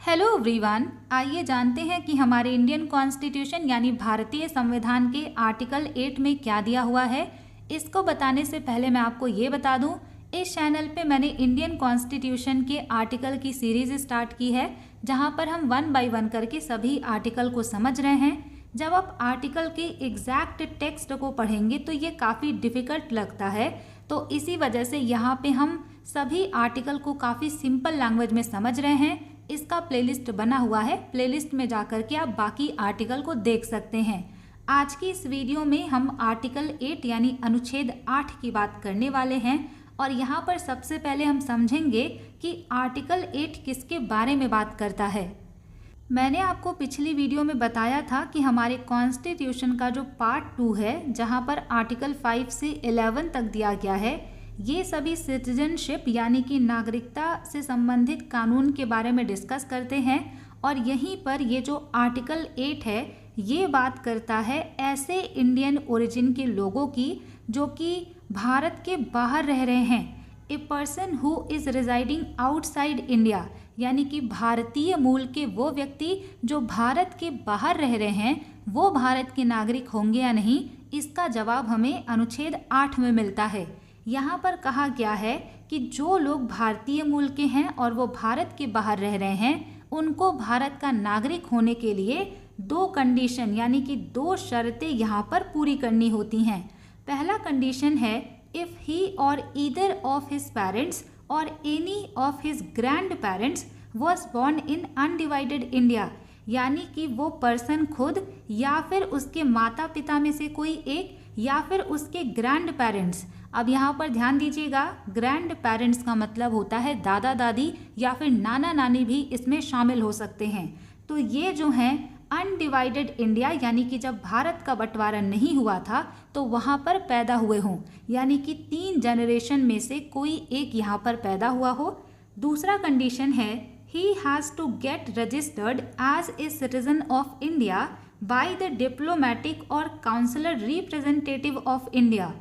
Hello everyone, आइए जानते हैं कि हमारे इंडियन कॉन्स्टिट्यूशन यानी भारतीय संविधान के आर्टिकल 8 में क्या दिया हुआ है। इसको बताने से पहले मैं आपको ये बता दूं, इस चैनल पे मैंने इंडियन कॉन्स्टिट्यूशन के आर्टिकल की सीरीज स्टार्ट की है, जहां पर हम 1 बाय 1 करके सभी आर्टिकल को समझ रहे हैं। जब आप आर्टिकल के एग्जैक्ट टेक्स्ट को पढ़ेंगे तो ये काफ़ी डिफ़िकल्ट लगता है, तो इसी वजह से यहाँ पे हम सभी आर्टिकल को काफ़ी सिंपल लैंग्वेज में समझ रहे हैं। इसका प्लेलिस्ट बना हुआ है, प्लेलिस्ट में जाकर के आप बाकी आर्टिकल को देख सकते हैं। आज की इस वीडियो में हम आर्टिकल 8 यानी अनुच्छेद 8 की बात करने वाले हैं और यहाँ पर सबसे पहले हम समझेंगे कि आर्टिकल 8 किसके बारे में बात करता है। मैंने आपको पिछली वीडियो में बताया था कि हमारे कॉन्स्टिट्यूशन का जो पार्ट 2 है, जहाँ पर आर्टिकल 5 से 11 तक दिया गया है, ये सभी सिटीजनशिप यानी कि नागरिकता से संबंधित कानून के बारे में डिस्कस करते हैं। और यहीं पर ये जो आर्टिकल 8 है, ये बात करता है ऐसे इंडियन ओरिजिन के लोगों की जो कि भारत के बाहर रह रहे हैं। A person who is residing outside India, यानी कि भारतीय मूल के वो व्यक्ति जो भारत के बाहर रह रहे हैं, वो भारत के नागरिक होंगे या नहीं, इसका जवाब हमें अनुच्छेद 8 में मिलता है। यहाँ पर कहा गया है कि जो लोग भारतीय मूल के हैं और वो भारत के बाहर रह रहे हैं, उनको भारत का नागरिक होने के लिए 2 कंडीशन यानी कि 2 शर्तें यहाँ पर पूरी करनी होती हैं। पहला कंडीशन है, इफ़ ही और ईदर ऑफ हिज पेरेंट्स और any of his grand parents was born in undivided India, यानी कि वो पर्सन खुद या फिर उसके माता पिता में से कोई एक या फिर उसके ग्रैंड पेरेंट्स। अब यहाँ पर ध्यान दीजिएगा, ग्रैंड पेरेंट्स का मतलब होता है दादा दादी या फिर नाना नानी भी इसमें शामिल हो सकते हैं। तो ये जो हैं अनडिवाइडेड इंडिया, यानी कि जब भारत का बंटवारा नहीं हुआ था तो वहाँ पर पैदा हुए हों, यानी कि 3 जनरेशन में से कोई एक यहाँ पर पैदा हुआ हो। दूसरा कंडीशन है, he has to get registered as a citizen of India by the diplomatic और काउंसलर रिप्रेजेंटेटिव ऑफ इंडिया।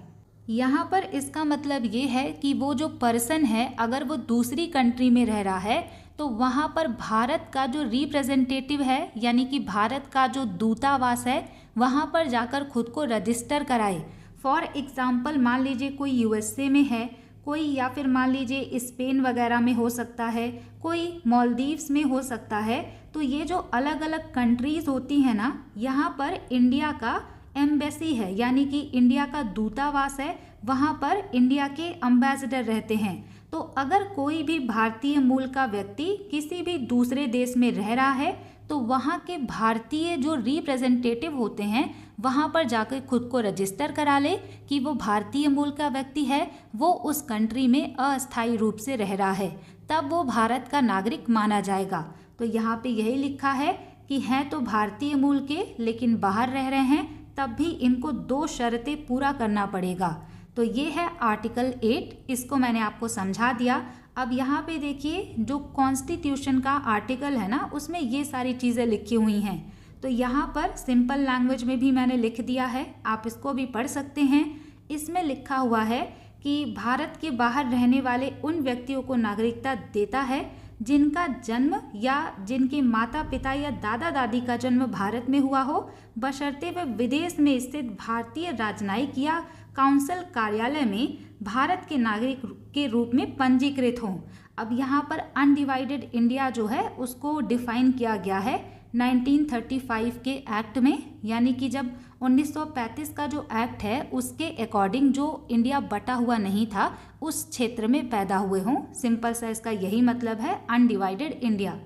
यहाँ पर इसका मतलब ये है कि वो जो पर्सन है, अगर वो दूसरी कंट्री में रह रहा है तो वहाँ पर भारत का जो रिप्रेजेंटेटिव है, यानी कि भारत का जो दूतावास है, वहाँ पर जाकर खुद को रजिस्टर कराए। फॉर एग्ज़ाम्पल, मान लीजिए कोई यूएसए में है, कोई या फिर मान लीजिए स्पेन वगैरह में हो सकता है, कोई मालदीव्स में हो सकता है। तो ये जो अलग अलग कंट्रीज़ होती हैं ना, यहाँ पर इंडिया का एम्बेसी है, यानी कि इंडिया का दूतावास है, वहाँ पर इंडिया के एम्बेसडर रहते हैं। तो अगर कोई भी भारतीय मूल का व्यक्ति किसी भी दूसरे देश में रह रहा है तो वहाँ के भारतीय जो रिप्रेजेंटेटिव होते हैं, वहाँ पर जाकर खुद को रजिस्टर करा ले कि वो भारतीय मूल का व्यक्ति है, वो उस कंट्री में अस्थायी रूप से रह रहा है, तब वो भारत का नागरिक माना जाएगा। तो यहाँ पे यही लिखा है कि हैं तो भारतीय मूल के लेकिन बाहर रह रहे हैं, तब भी इनको 2 शर्तें पूरा करना पड़ेगा। तो ये है आर्टिकल 8, इसको मैंने आपको समझा दिया। अब यहाँ पे देखिए, जो कॉन्स्टिट्यूशन का आर्टिकल है ना, उसमें ये सारी चीज़ें लिखी हुई हैं। तो यहाँ पर सिंपल लैंग्वेज में भी मैंने लिख दिया है, आप इसको भी पढ़ सकते हैं। इसमें लिखा हुआ है कि भारत के बाहर रहने वाले उन व्यक्तियों को नागरिकता देता है जिनका जन्म या जिनके माता पिता या दादा दादी का जन्म भारत में हुआ हो, बशर्ते वे विदेश में स्थित भारतीय राजनयिक या काउंसिल कार्यालय में भारत के नागरिक के रूप में पंजीकृत हों। अब यहाँ पर अनडिवाइडेड इंडिया जो है उसको डिफाइन किया गया है 1935 के एक्ट में, यानी कि जब 1935 का जो एक्ट है उसके अकॉर्डिंग जो इंडिया बटा हुआ नहीं था उस क्षेत्र में पैदा हुए हों। सिंपल सा इसका यही मतलब है अनडिवाइडेड इंडिया।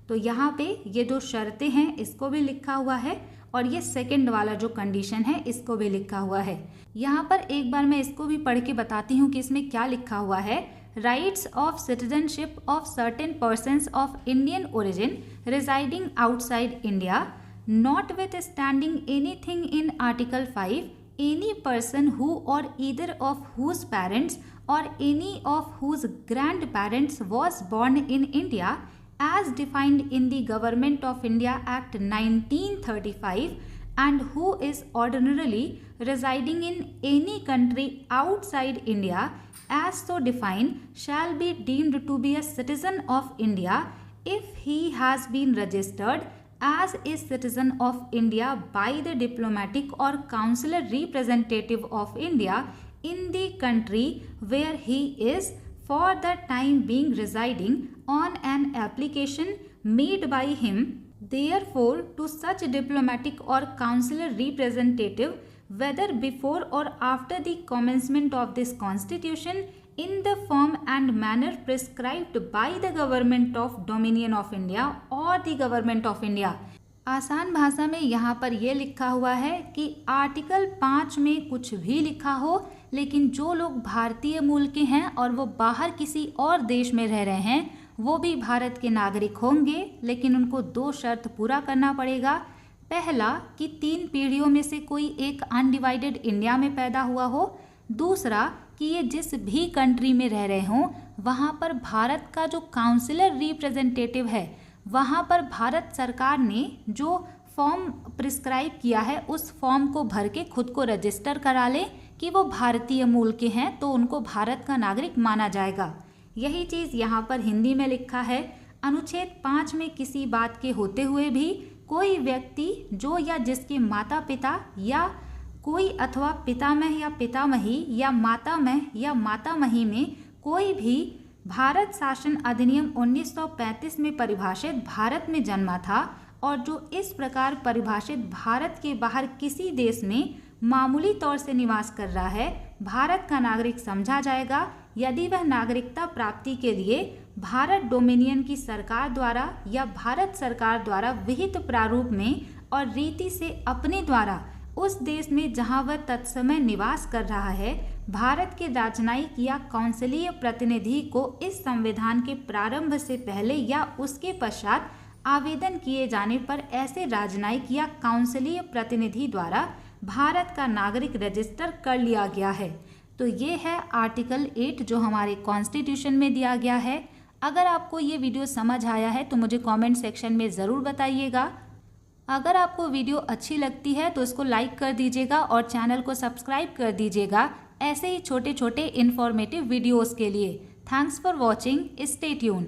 तो यहाँ पे ये जो शर्तें हैं इसको भी लिखा हुआ है और ये सेकंड वाला जो कंडीशन है इसको भी लिखा हुआ है। यहाँ पर एक बार मैं इसको भी पढ़ के बताती हूँ कि इसमें क्या लिखा हुआ है। Rights of citizenship of certain persons of Indian origin residing outside India, notwithstanding anything in Article 5, any person who or either of whose parents or any of whose grandparents was born in India as defined in the Government of India Act 1935 and who is ordinarily residing in any country outside India as so defined shall be deemed to be a citizen of India if he has been registered as a citizen of India by the diplomatic or consular representative of India in the country where he is for the time being residing on an application made by him. Therefore, to such diplomatic or consular representative, whether before or after the commencement of this constitution, in the form and manner prescribed by the government of Dominion of India or the government of India। आसान भाषा में यहाँ पर यह लिखा हुआ है कि आर्टिकल 5 में कुछ भी लिखा हो, लेकिन जो लोग भारतीय मूल के हैं और वो बाहर किसी और देश में रह रहे हैं वो भी भारत के नागरिक होंगे, लेकिन उनको 2 शर्त पूरा करना पड़ेगा। पहला कि 3 पीढ़ियों में से कोई एक अनडिवाइडेड इंडिया में पैदा हुआ हो। दूसरा कि ये जिस भी कंट्री में रह रहे हों वहाँ पर भारत का जो काउंसिलर रिप्रेजेंटेटिव है, वहाँ पर भारत सरकार ने जो फॉर्म प्रिस्क्राइब किया है उस फॉर्म को भर के खुद को रजिस्टर करा ले कि वो भारतीय मूल के हैं, तो उनको भारत का नागरिक माना जाएगा। यही चीज़ यहाँ पर हिंदी में लिखा है। अनुच्छेद 5 में किसी बात के होते हुए भी कोई व्यक्ति जो या जिसके माता पिता या कोई अथवा पितामह या पितामही या मातामही में कोई भी भारत शासन अधिनियम 1935 में परिभाषित भारत में जन्मा था और जो इस प्रकार परिभाषित भारत के बाहर किसी देश में मामूली तौर से निवास कर रहा है, भारत का नागरिक समझा जाएगा यदि वह नागरिकता प्राप्ति के लिए भारत डोमिनियन की सरकार द्वारा या भारत सरकार द्वारा विहित प्रारूप में और रीति से अपने द्वारा उस देश में जहां वह तत्समय निवास कर रहा है भारत के राजनयिक या काउंसिलीय प्रतिनिधि को इस संविधान के प्रारंभ से पहले या उसके पश्चात आवेदन किए जाने पर ऐसे राजनयिक या काउंसिलीय प्रतिनिधि द्वारा भारत का नागरिक रजिस्टर कर लिया गया है। तो ये है आर्टिकल 8 जो हमारे कॉन्स्टिट्यूशन में दिया गया है। अगर आपको ये वीडियो समझ आया है तो मुझे कमेंट सेक्शन में ज़रूर बताइएगा। अगर आपको वीडियो अच्छी लगती है तो इसको लाइक कर दीजिएगा और चैनल को सब्सक्राइब कर दीजिएगा ऐसे ही छोटे छोटे इन्फॉर्मेटिव वीडियोज़ के लिए। Thanks for watching, stay tune.